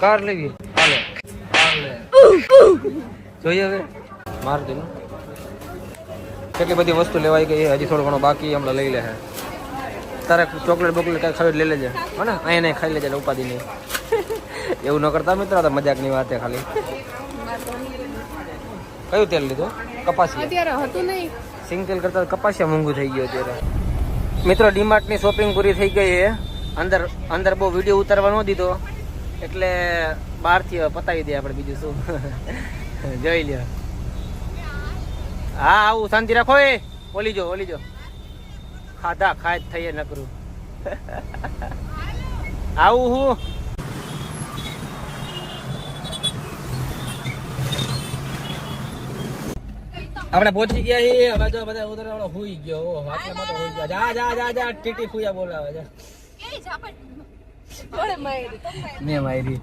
car લેવી હાલે જોઈએ હવે માર દે કેટલી બધી વસ્તુ લેવાઈ ગઈ હજી થોડું ઘણું બાકી હમણાં લઈ લે હે તારે ચોકલેટ બોકલેટ કઈ ખાવી લઈ લેજે હે ને અહીંયા નહીં ખાઈ લેજે ઉપાધિ નહીં એવું ન કરતા મિત્રો તો મજાકની વાત છે ખાલી કયું તેલ લીધું કપાસિયા અત્યારે હતું નહીં સિંગ તેલ કરતા કપાસિયા મોંઘું થઈ ગયું અત્યારે મિત્રો ડીમાર્ટની શોપિંગ પૂરી થઈ ગઈ છે અંદર બહુ વિડીયો ઉતારવા ન દીધો એટલે બહારથી પતાવી દે આપણે બીજું શું જોઈ લ્યો હા આવું શાંતિ રાખો એ ઓલી જો ખાધા ખાય થઈએ નકરું આવું હું આપણે પહોંચી ગયા છીએ હવે જો બધા ઉતર હુઈ ગયો ઓહ આટલા માટે હુઈ ગયા જા ટીટી ફૂયા બોલાવે જા મેં મારી